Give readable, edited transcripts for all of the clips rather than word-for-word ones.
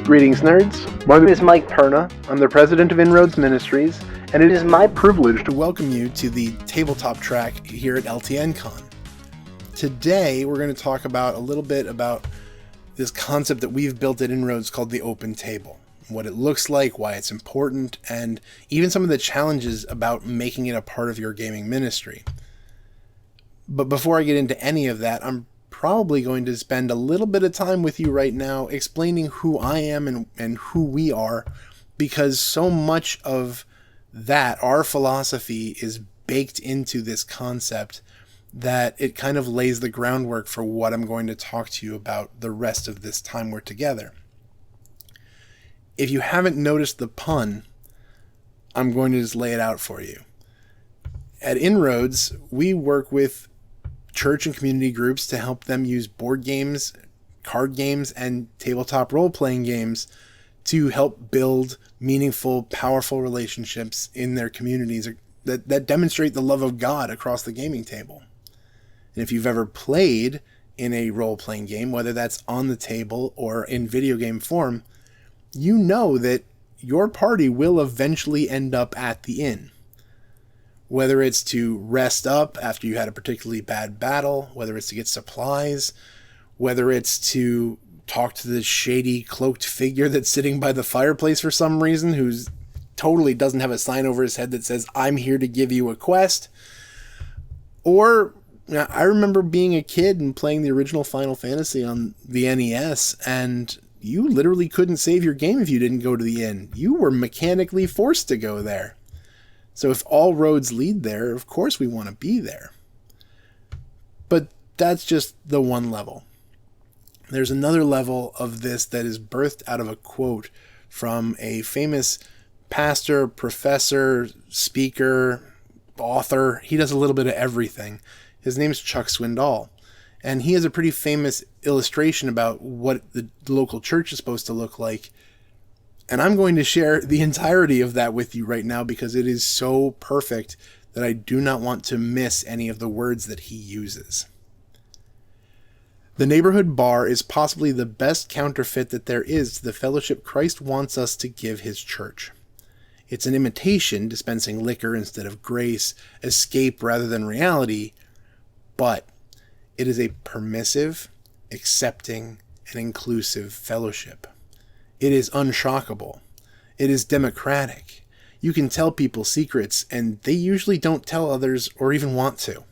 Greetings, nerds. My name is Mike Perna. I'm the president of Inroads Ministries, and it is my privilege to welcome you to the Tabletop track here at LTN Con. Today, we're going to talk about a little bit about this concept that we've built at Inroads called the open table. What it looks like, why it's important, and even some of the challenges about making it a part of your gaming ministry. But before I get into any of that, I'm probably going to spend a little bit of time with you right now explaining who I am and who we are, because so much of that, our philosophy, is baked into this concept that it kind of lays the groundwork for what I'm going to talk to you about the rest of this time we're together. If you haven't noticed the pun, I'm going to just lay it out for you. At Inroads, we work with church and community groups to help them use board games, card games, and tabletop role-playing games to help build meaningful, powerful relationships in their communities that demonstrate the love of God across the gaming table. And if you've ever played in a role-playing game, whether that's on the table or in video game form, you know that your party will eventually end up at the inn. Whether it's to rest up after you had a particularly bad battle, whether it's to get supplies, whether it's to talk to the shady cloaked figure that's sitting by the fireplace for some reason, who's totally doesn't have a sign over his head that says, "I'm here to give you a quest." Or, I remember being a kid and playing the original Final Fantasy on the NES, and you literally couldn't save your game if you didn't go to the inn. You were mechanically forced to go there. So if all roads lead there, of course we want to be there. But that's just the one level. There's another level of this that is birthed out of a quote from a famous pastor, professor, speaker, author. He does a little bit of everything. His name's Chuck Swindoll. And he has a pretty famous illustration about what the local church is supposed to look like. And I'm going to share the entirety of that with you right now because it is so perfect that I do not want to miss any of the words that he uses. The neighborhood bar is possibly the best counterfeit that there is to the fellowship Christ wants us to give his church. It's an imitation, dispensing liquor instead of grace, escape rather than reality, but it is a permissive, accepting, and inclusive fellowship. It is unshockable. It is democratic. You can tell people secrets, and they usually don't tell others or even want to.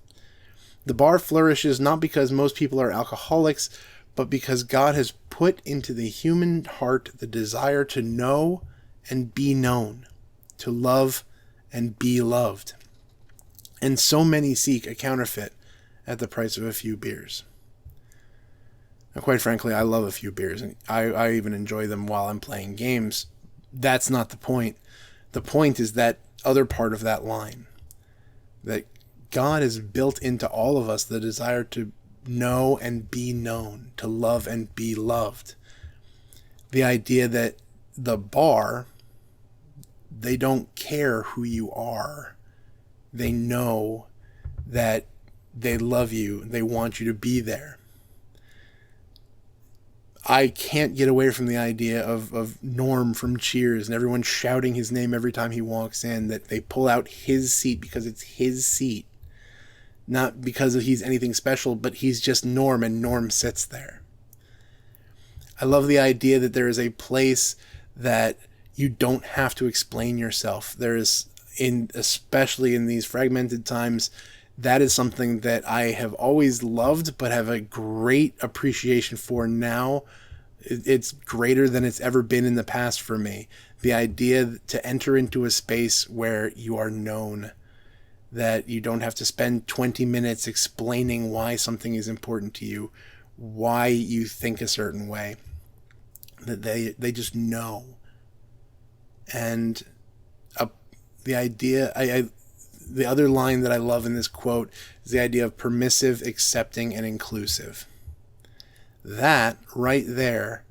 The bar flourishes not because most people are alcoholics, but because God has put into the human heart the desire to know and be known, to love and be loved. And so many seek a counterfeit at the price of a few beers. Now, quite frankly, I love a few beers, and I even enjoy them while I'm playing games. That's not the point. The point is that other part of that line, that God has built into all of us the desire to know and be known, to love and be loved. The idea that the bar, they don't care who you are. They know that they love you. They want you to be there. I can't get away from the idea of Norm from Cheers and everyone shouting his name every time he walks in, that they pull out his seat because it's his seat. Not because he's anything special, but he's just Norm and Norm sits there. I love the idea that there is a place that you don't have to explain yourself. There is, especially in these fragmented times, that is something that I have always loved, but have a great appreciation for now. It's greater than it's ever been in the past for me. The idea to enter into a space where you are known, that you don't have to spend 20 minutes explaining why something is important to you, why you think a certain way, that they just know. And the idea, the other line that I love in this quote is the idea of permissive, accepting, and inclusive. That right there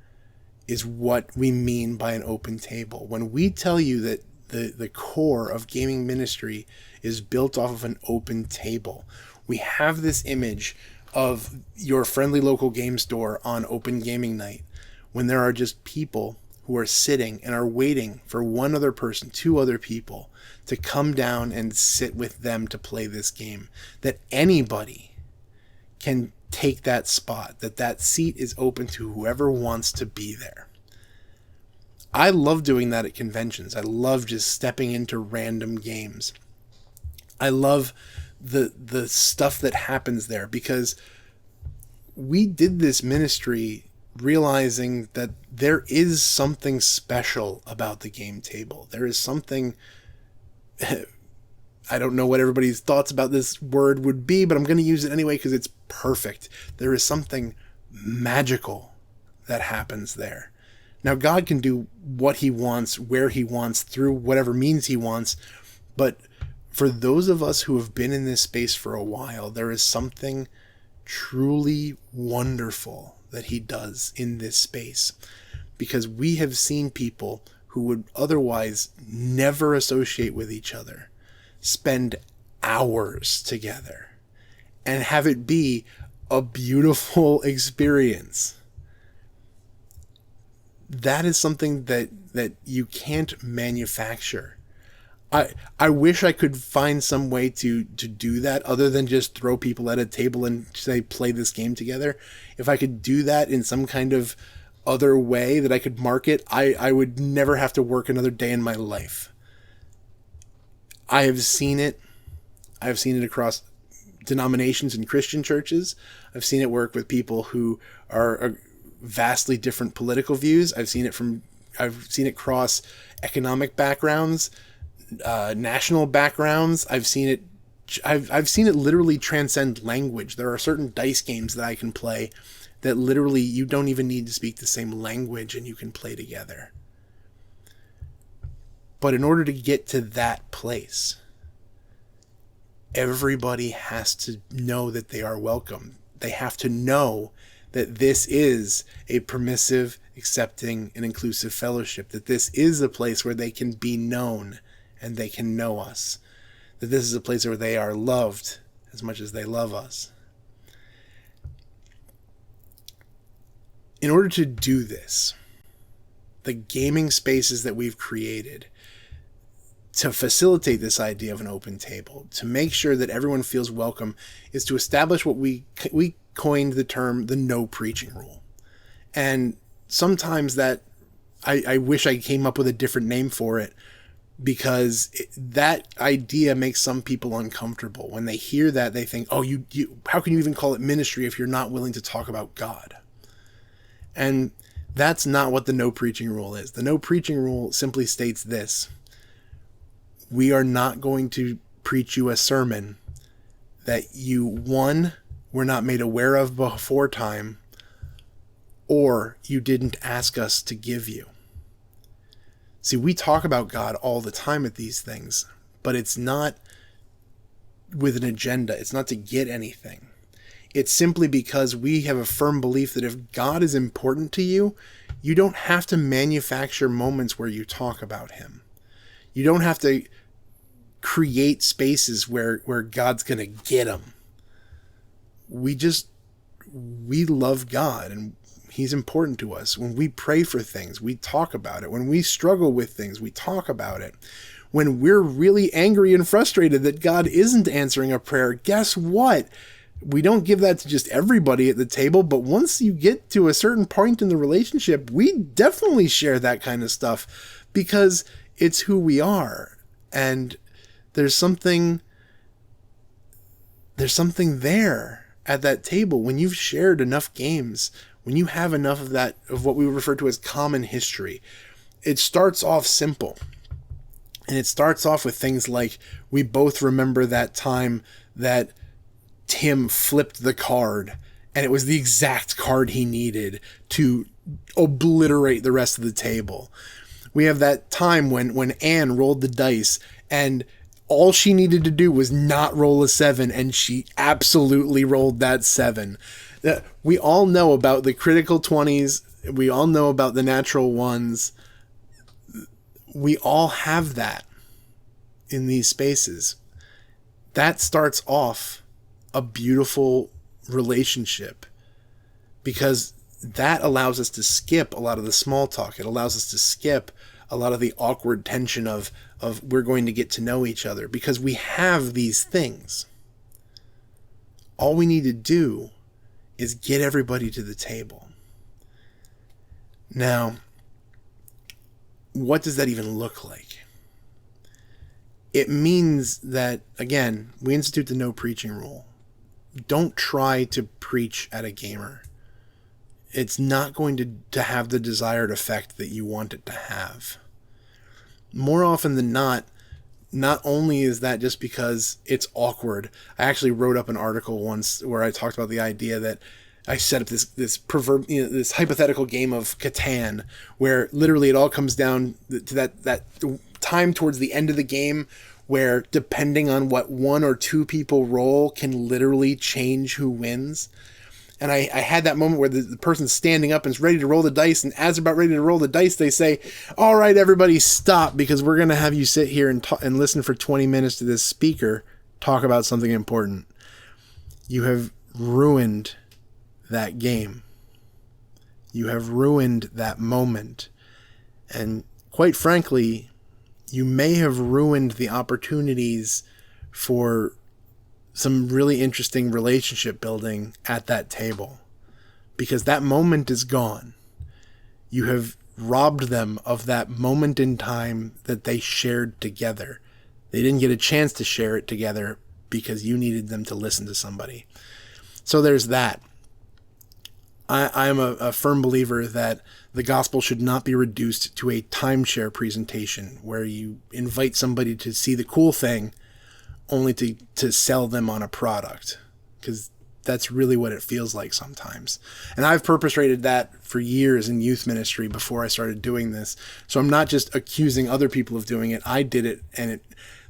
is what we mean by an open table. When we tell you that the core of gaming ministry is built off of an open table, we have this image of your friendly local game store on open gaming night when there are just people who are sitting and are waiting for one other person, two other people, to come down and sit with them to play this game. That anybody can take that spot, that seat is open to whoever wants to be there. I love doing that at conventions. I love just stepping into random games. I love the stuff that happens there, because we did this ministry realizing that there is something special about the game table. There is something, I don't know what everybody's thoughts about this word would be, but I'm going to use it anyway because it's perfect. There is something magical that happens there. Now, God can do what he wants, where he wants, through whatever means he wants, but for those of us who have been in this space for a while, there is something truly wonderful that he does in this space, because we have seen people who would otherwise never associate with each other spend hours together and have it be a beautiful experience. That is something that you can't manufacture. I wish I could find some way to do that other than just throw people at a table and say, play this game together. If I could do that in some kind of other way that I could market, I would never have to work another day in my life. I have seen it. I've seen it across denominations and Christian churches. I've seen it work with people who are vastly different political views. I've seen it cross economic backgrounds, national backgrounds. I've seen it literally transcend language. There are certain dice games that I can play that literally you don't even need to speak the same language and you can play together. But in order to get to that place, everybody has to know that they are welcome. They have to know that this is a permissive, accepting, and inclusive fellowship, that this is a place where they can be known and they can know us, that this is a place where they are loved as much as they love us. In order to do this, the gaming spaces that we've created to facilitate this idea of an open table, to make sure that everyone feels welcome, is to establish what we coined the term the no preaching rule. And sometimes that I wish I came up with a different name for it, because that idea makes some people uncomfortable. When they hear that, they think, oh, you how can you even call it ministry if you're not willing to talk about God? And that's not what the no preaching rule is. The no preaching rule simply states this: we are not going to preach you a sermon that you, one, were not made aware of before time, or you didn't ask us to give you. See, we talk about God all the time at these things, but it's not with an agenda. It's not to get anything. It's simply because we have a firm belief that if God is important to you, you don't have to manufacture moments where you talk about him. You don't have to create spaces where God's going to get him. We love God, and he's important to us. When we pray for things, we talk about it. When we struggle with things, we talk about it. When we're really angry and frustrated that God isn't answering a prayer, guess what? We don't give that to just everybody at the table, but once you get to a certain point in the relationship, we definitely share that kind of stuff because it's who we are. And there's something there at that table when you've shared enough games, when you have enough of that, of what we refer to as common history. It starts off simple. And it starts off with things like, we both remember that time that Tim flipped the card and it was the exact card he needed to obliterate the rest of the table. We have that time when Anne rolled the dice and all she needed to do was not roll a 7, and she absolutely rolled that 7. We all know about the critical 20s. We all know about the natural ones. We all have that in these spaces. That starts off a beautiful relationship, because that allows us to skip a lot of the small talk. It allows us to skip a lot of the awkward tension of we're going to get to know each other, because we have these things. All we need to do is get everybody to the table. Now, what does that even look like? It means that, again, we institute the no preaching rule. Don't try to preach at a gamer. It's not going to have the desired effect that you want it to have. More often than not only is that just because it's awkward. I actually wrote up an article once where I talked about the idea that I set up this this hypothetical game of Catan, where literally it all comes down to that time towards the end of the game where, depending on what one or two people roll, can literally change who wins. And I had that moment where the person's standing up and is ready to roll the dice, and as they're about ready to roll the dice, they say, "All right, everybody, stop, because we're going to have you sit here and listen for 20 minutes to this speaker talk about something important." You have ruined that game. You have ruined that moment. And quite frankly, you may have ruined the opportunities for some really interesting relationship building at that table, because that moment is gone. You have robbed them of that moment in time that they shared together. They didn't get a chance to share it together because you needed them to listen to somebody. So there's that. I am a firm believer that the gospel should not be reduced to a timeshare presentation where you invite somebody to see the cool thing only to sell them on a product, because that's really what it feels like sometimes. And I've perpetrated that for years in youth ministry before I started doing this. So I'm not just accusing other people of doing it. I did it, and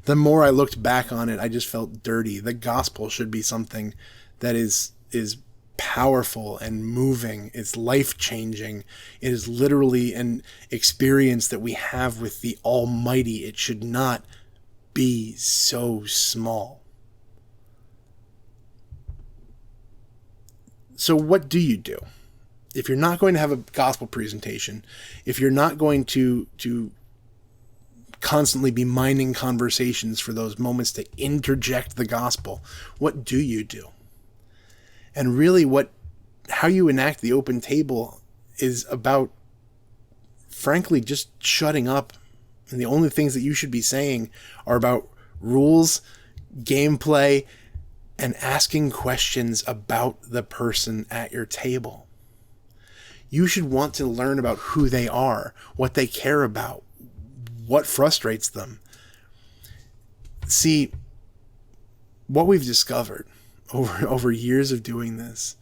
the more I looked back on it, I just felt dirty. The gospel should be something that is powerful and moving. It's life-changing. It is literally an experience that we have with the Almighty. It should not be so small. So what do you do? If you're not going to have a gospel presentation, if you're not going to constantly be minding conversations for those moments to interject the gospel, what do you do? And really how you enact the open table is about, frankly, just shutting up. And the only things that you should be saying are about rules, gameplay, and asking questions about the person at your table. You should want to learn about who they are, what they care about, what frustrates them. See, what we've discovered over years of doing this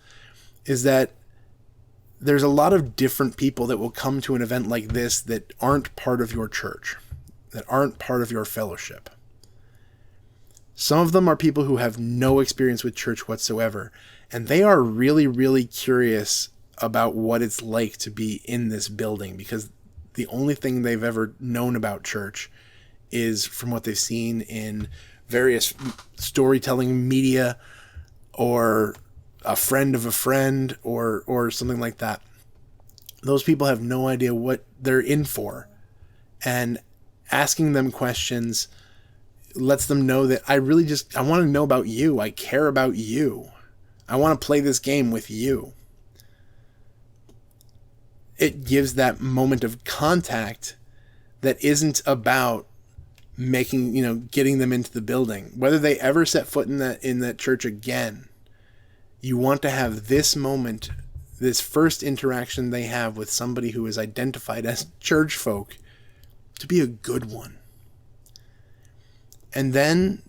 is that there's a lot of different people that will come to an event like this that aren't part of your church, that aren't part of your fellowship. Some of them are people who have no experience with church whatsoever, and they are really, really curious about what it's like to be in this building, because the only thing they've ever known about church is from what they've seen in various storytelling media, or a friend of a friend, or something like that. Those people have no idea what they're in for. And asking them questions lets them know that I want to know about you. I care about you. I want to play this game with you. It gives that moment of contact that isn't about getting them into the building. Whether they ever set foot in that church again, you want to have this moment, this first interaction they have with somebody who is identified as church folk, to be a good one. And then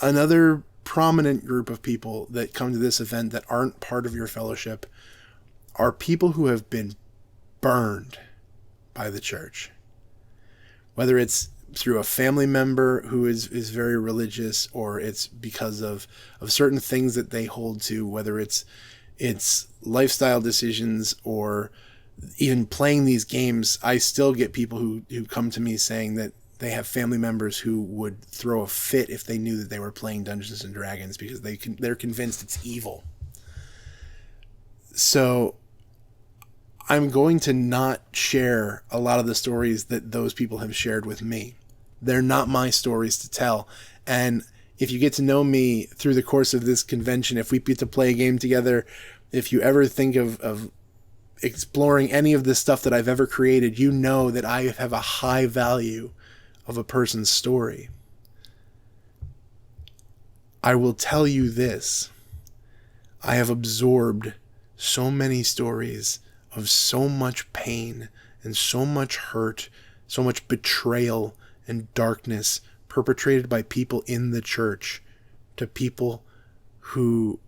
another prominent group of people that come to this event that aren't part of your fellowship are people who have been burned by the church. Whether it's through a family member who is very religious, or it's because of certain things that they hold to, whether it's lifestyle decisions or even playing these games. I still get people who come to me saying that they have family members who would throw a fit if they knew that they were playing Dungeons and Dragons because they're convinced it's evil. So I'm going to not share a lot of the stories that those people have shared with me. They're not my stories to tell. And if you get to know me through the course of this convention, if we get to play a game together, if you ever think of exploring any of this stuff that I've ever created, you know that I have a high value of a person's story. I will tell you this. I have absorbed so many stories of so much pain and so much hurt, so much betrayal and darkness perpetrated by people in the church to people who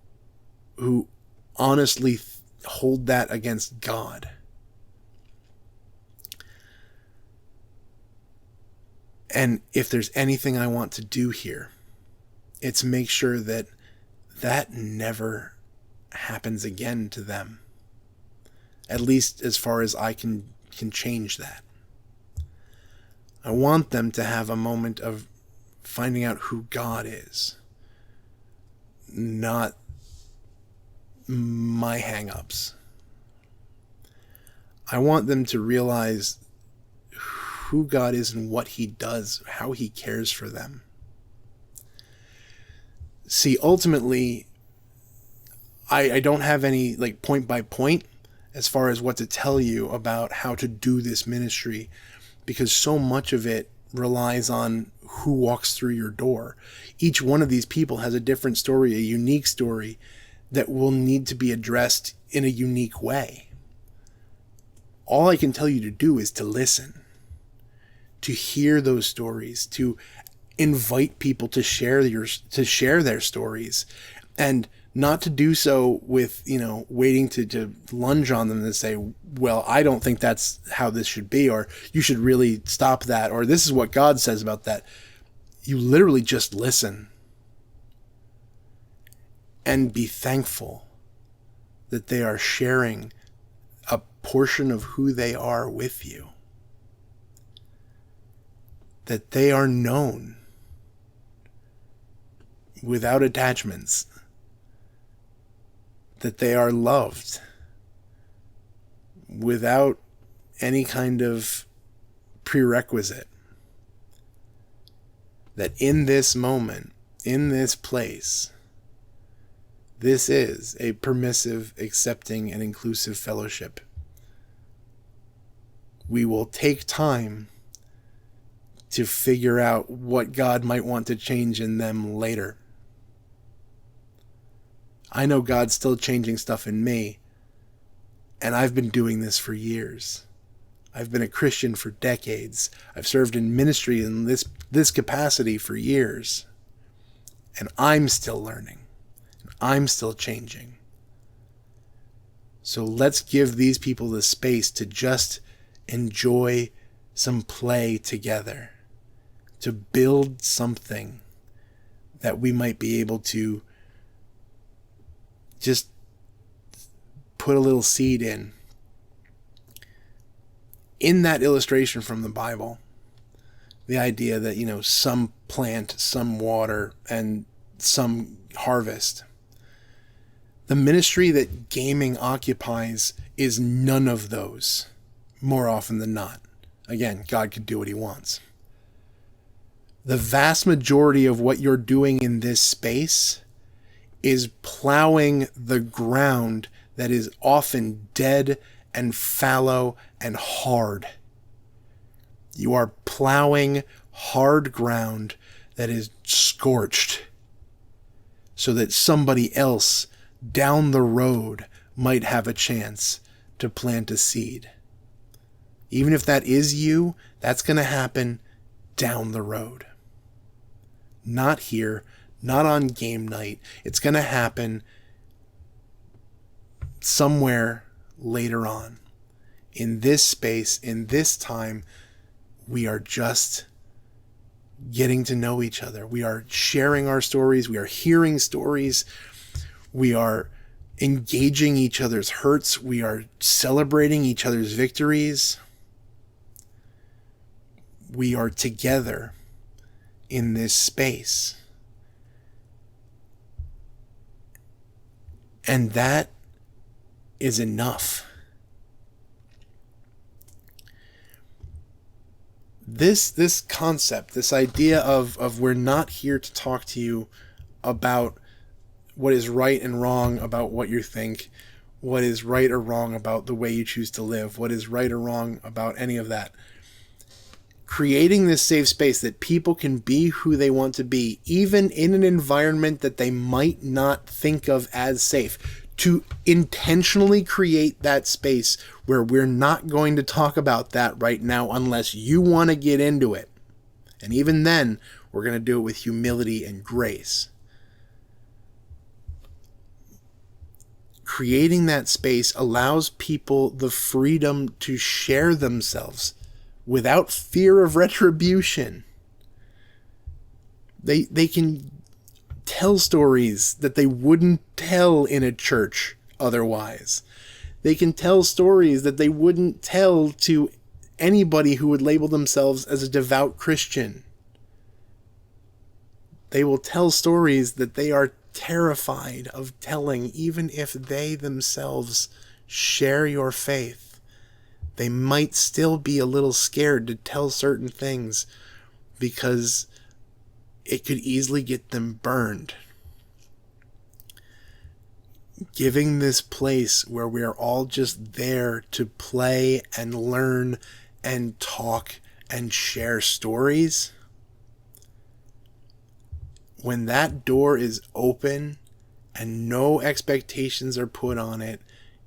honestly hold that against God. And if there's anything I want to do here, it's make sure that that never happens again to them. At least as far as I can change that. I want them to have a moment of finding out who God is, not my hang-ups. I want them to realize who God is and what he does, how he cares for them. See, ultimately, I don't have any like point by point as far as what to tell you about how to do this ministry, because so much of it relies on who walks through your door. Each one of these people has a different story, a unique story that will need to be addressed in a unique way. All I can tell you to do is to listen, to hear those stories, to invite people to share their stories, and not to do so with, waiting to lunge on them and say, well, I don't think that's how this should be, or you should really stop that, or this is what God says about that. You literally just listen and be thankful that they are sharing a portion of who they are with you, that they are known without attachments, that they are loved without any kind of prerequisite. That in this moment, in this place, this is a permissive, accepting, and inclusive fellowship. We will take time to figure out what God might want to change in them later. I know God's still changing stuff in me, and I've been doing this for years. I've been a Christian for decades. I've served in ministry in this capacity for years, and I'm still learning. I'm still changing. So let's give these people the space to just enjoy some play together, to build something that we might be able to just put a little seed in. In that illustration from the Bible, the idea that, some plant, some water, and some harvest. The ministry that gaming occupies is none of those, more often than not. Again, God could do what he wants. The vast majority of what you're doing in this space is plowing the ground that is often dead and fallow and hard. You are plowing hard ground that is scorched so that somebody else down the road might have a chance to plant a seed. Even if that is you, that's going to happen down the road. Not here, not on game night. It's going to happen somewhere later on. In this space, in this time, we are just getting to know each other. We are sharing our stories. We are hearing stories. We are engaging each other's hurts. We are celebrating each other's victories. We are together in this space. And that is enough. this concept, this idea of we're not here to talk to you about what is right and wrong about what you think, what is right or wrong about the way you choose to live, what is right or wrong about any of that. Creating this safe space that people can be who they want to be, even in an environment that they might not think of as safe. To intentionally create that space where we're not going to talk about that right now unless you want to get into it. And even then, we're going to do it with humility and grace. Creating that space allows people the freedom to share themselves without fear of retribution. They can tell stories that they wouldn't tell in a church otherwise. They can tell stories that they wouldn't tell to anybody who would label themselves as a devout Christian. They will tell stories that they are terrified of telling, even if they themselves share your faith. They might still be a little scared to tell certain things because it could easily get them burned. Giving this place where we are all just there to play and learn and talk and share stories. When that door is open and no expectations are put on it,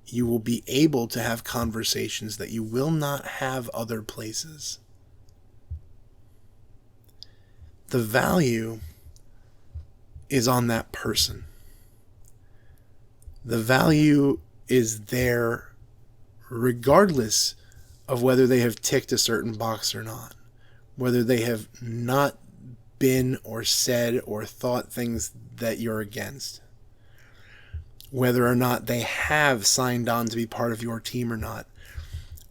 you will be able to have conversations that you will not have other places. The value is on that person. The value is there regardless of whether they have ticked a certain box or not, whether they have not been or said or thought things that you're against, whether or not they have signed on to be part of your team or not.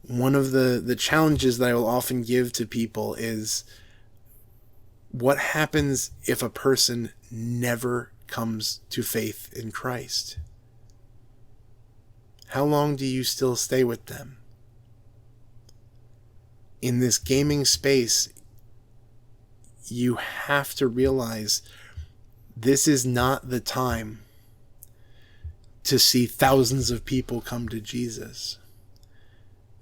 One of the challenges that I will often give to people is, what happens if a person never comes to faith in Christ? How long do you still stay with them? In this gaming space, you have to realize this is not the time to see thousands of people come to Jesus.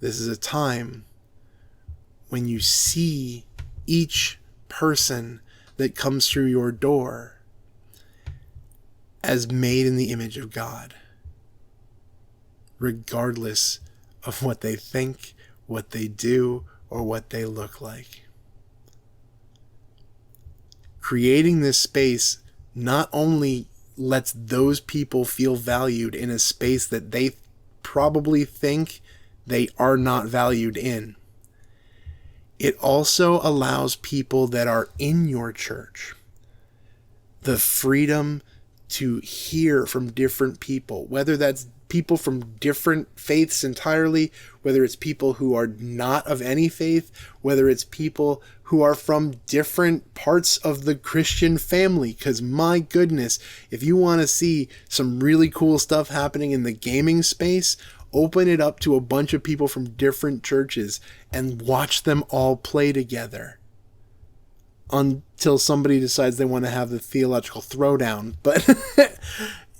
This is a time when you see each person that comes through your door as made in the image of God, regardless of what they think, what they do, or what they look like. Creating this space not only lets those people feel valued in a space that they probably think they are not valued in, it also allows people that are in your church the freedom to hear from different people, whether that's people from different faiths entirely, whether it's people who are not of any faith, whether it's people who are from different parts of the Christian family. Because my goodness, if you want to see some really cool stuff happening in the gaming space, open it up to a bunch of people from different churches and watch them all play together until somebody decides they want to have the theological throwdown. But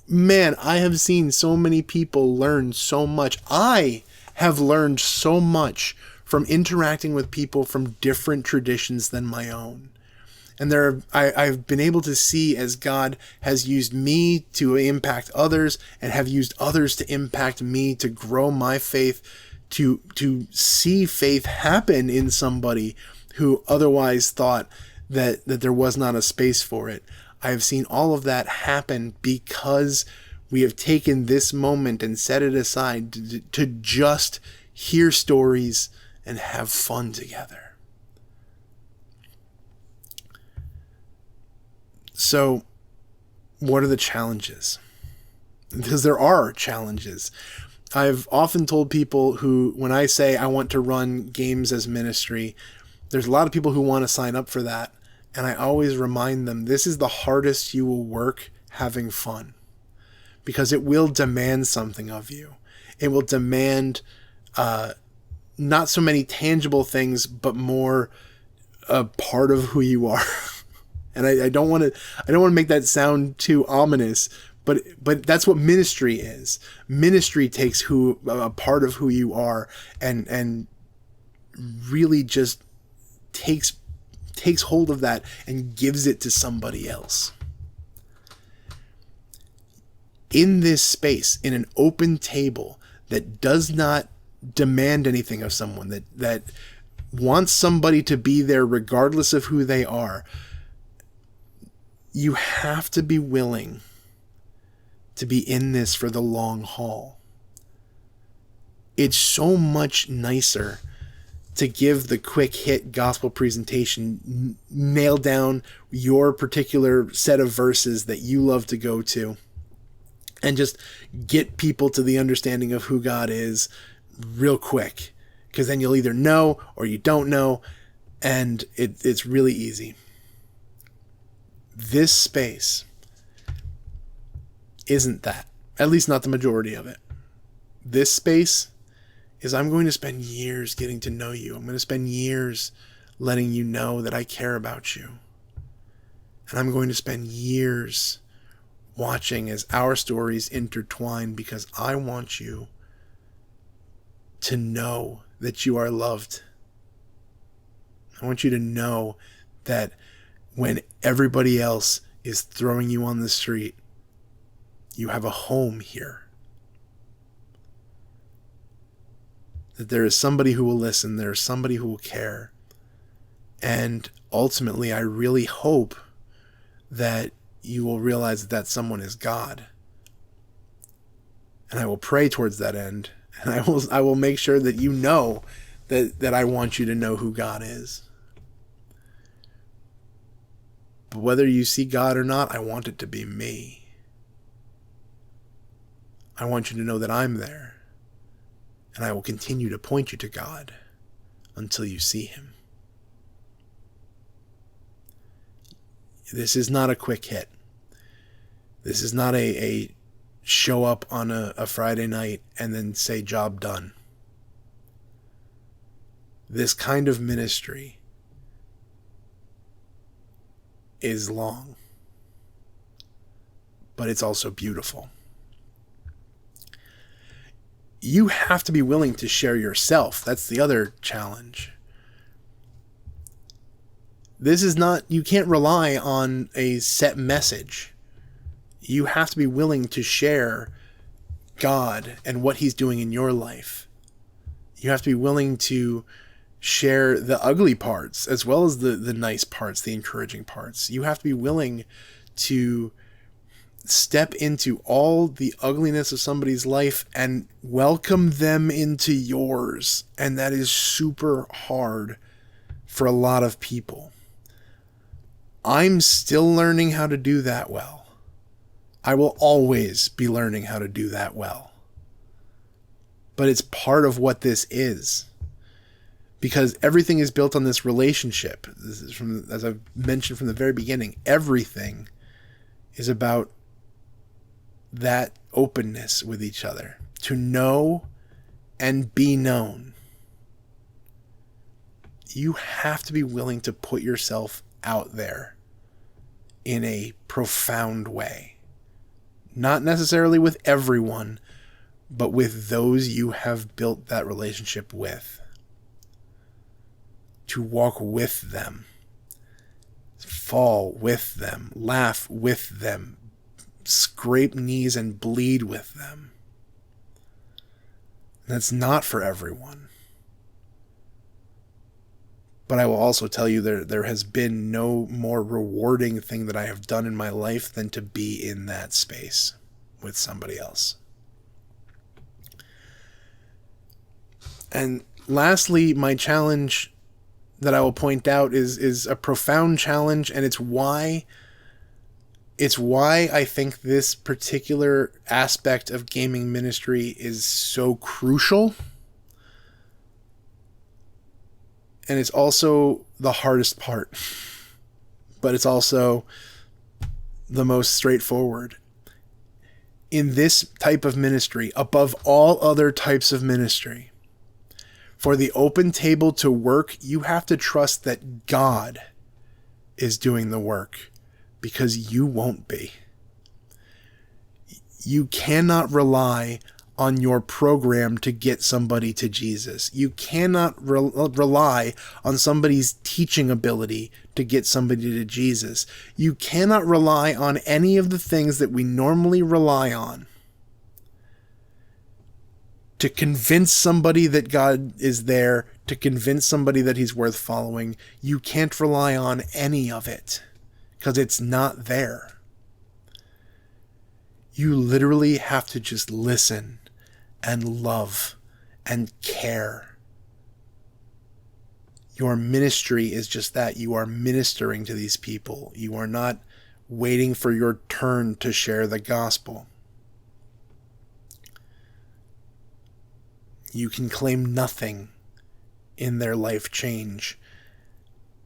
man, I have seen so many people learn so much. I have learned so much from interacting with people from different traditions than my own. And I've been able to see as God has used me to impact others and have used others to impact me to grow my faith, to see faith happen in somebody who otherwise thought that there was not a space for it. I have seen all of that happen because we have taken this moment and set it aside to just hear stories and have fun together. So, what are the challenges? Because there are challenges. I've often told people who, when I say I want to run games as ministry, there's a lot of people who want to sign up for that. And I always remind them, this is the hardest you will work having fun. Because it will demand something of you. It will demand not so many tangible things, but more a part of who you are. And I don't want to make that sound too ominous, but that's what ministry is. Ministry takes a part of who you are and really just takes hold of that and gives it to somebody else. In this space, in an open table that does not demand anything of someone, that wants somebody to be there regardless of who they are, you have to be willing to be in this for the long haul. It's so much nicer to give the quick hit gospel presentation, nail down your particular set of verses that you love to go to, and just get people to the understanding of who God is real quick. Because then you'll either know or you don't know, and it's really easy. This space isn't that. At least not the majority of it. This space is I'm going to spend years getting to know you. I'm going to spend years letting you know that I care about you. And I'm going to spend years watching as our stories intertwine, because I want you to know that you are loved. I want you to know that when everybody else is throwing you on the street, you have a home here. That there is somebody who will listen, there is somebody who will care. And ultimately, I really hope that you will realize that someone is God. And I will pray towards that end. And I will make sure that you know that I want you to know who God is. But whether you see God or not, I want it to be me. I want you to know that I'm there. And I will continue to point you to God until you see him. This is not a quick hit. This is not a show up on a Friday night and then say job done. This kind of ministry is long, but it's also beautiful. You have to be willing to share yourself. That's the other challenge. This is not, you can't rely on a set message. You have to be willing to share God and what he's doing in your life. You have to be willing to share the ugly parts as well as the nice parts, the encouraging parts. You have to be willing to step into all the ugliness of somebody's life and welcome them into yours. And that is super hard for a lot of people. I'm still learning how to do that well. I will always be learning how to do that well. But it's part of what this is. Because everything is built on this relationship. This is as I've mentioned from the very beginning, everything is about that openness with each other. To know and be known. You have to be willing to put yourself out there in a profound way. Not necessarily with everyone, but with those you have built that relationship with. To walk with them. Fall with them. Laugh with them. Scrape knees and bleed with them. That's not for everyone. But I will also tell you there has been no more rewarding thing that I have done in my life than to be in that space with somebody else. And lastly, my challenge that I will point out is a profound challenge, and it's why I think this particular aspect of gaming ministry is so crucial. And it's also the hardest part, but it's also the most straightforward. In this type of ministry, above all other types of ministry, For the open table to work, you have to trust that God is doing the work, because you won't be. You cannot rely on your program to get somebody to Jesus. You cannot rely on somebody's teaching ability to get somebody to Jesus. You cannot rely on any of the things that we normally rely on to convince somebody that God is there, to convince somebody that he's worth following. You can't rely on any of it because it's not there. You literally have to just listen and love and care. Your ministry is just that. You are ministering to these people. You are not waiting for your turn to share the gospel. You can claim nothing in their life change.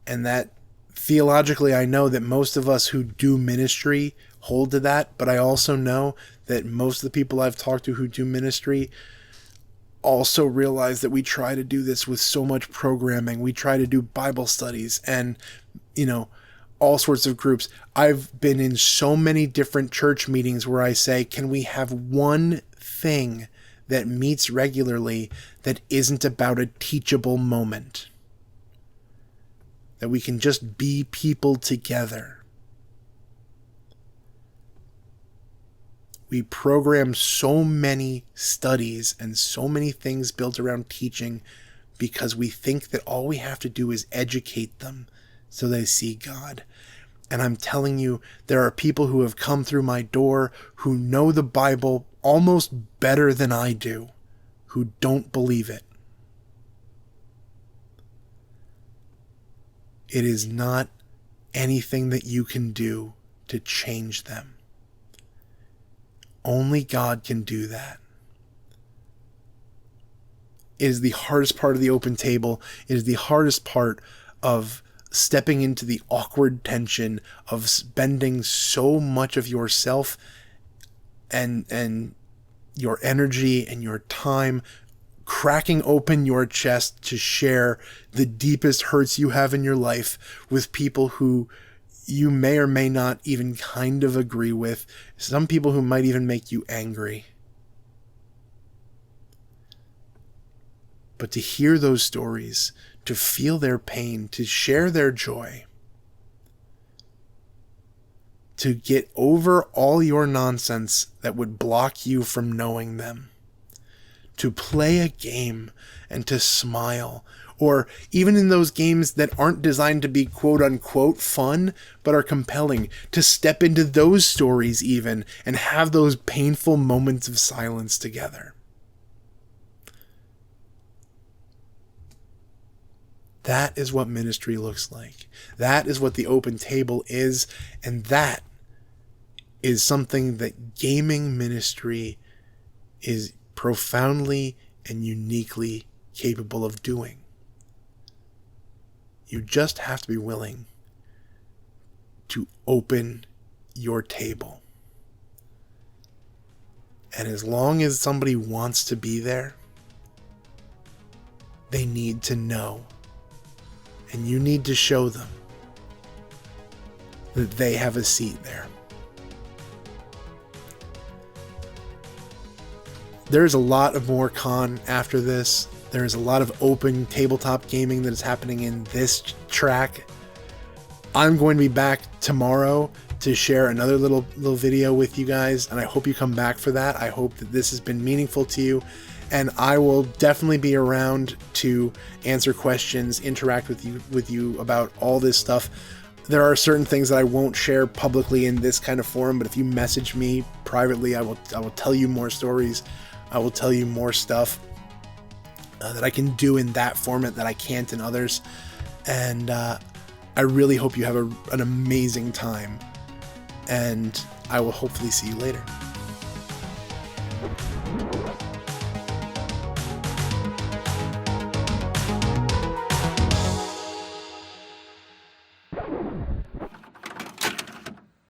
And that, theologically, I know that most of us who do ministry hold to that, but I also know that most of the people I've talked to who do ministry also realize that we try to do this with so much programming. We try to do Bible studies and, all sorts of groups. I've been in so many different church meetings where I say, can we have one thing that meets regularly that isn't about a teachable moment? That we can just be people together. We program so many studies and so many things built around teaching because we think that all we have to do is educate them so they see God. And I'm telling you, there are people who have come through my door who know the Bible almost better than I do, who don't believe it. It is not anything that you can do to change them. Only God can do that. It is the hardest part of the open table. It is the hardest part of stepping into the awkward tension of spending so much of yourself and your energy and your time cracking open your chest to share the deepest hurts you have in your life with people who you may or may not even kind of agree with. Some people who might even make you angry. But to hear those stories, to feel their pain, to share their joy, to get over all your nonsense that would block you from knowing them, to play a game and to smile, or even in those games that aren't designed to be quote-unquote fun, but are compelling, to step into those stories even and have those painful moments of silence together. That is what ministry looks like. That is what the open table is, and that is something that gaming ministry is profoundly and uniquely capable of doing. You just have to be willing to open your table. And as long as somebody wants to be there, they need to know. And you need to show them that they have a seat there. There's a lot of more con after this. There's a lot of open tabletop gaming that is happening in this track. I'm going to be back tomorrow to share another little video with you guys, and I hope you come back for that. I hope that this has been meaningful to you, and I will definitely be around to answer questions, interact with you about all this stuff. There are certain things that I won't share publicly in this kind of forum, but if you message me privately, I will tell you more stories. I will tell you more stuff that I can do in that format that I can't in others. And I really hope you have an amazing time. And I will hopefully see you later.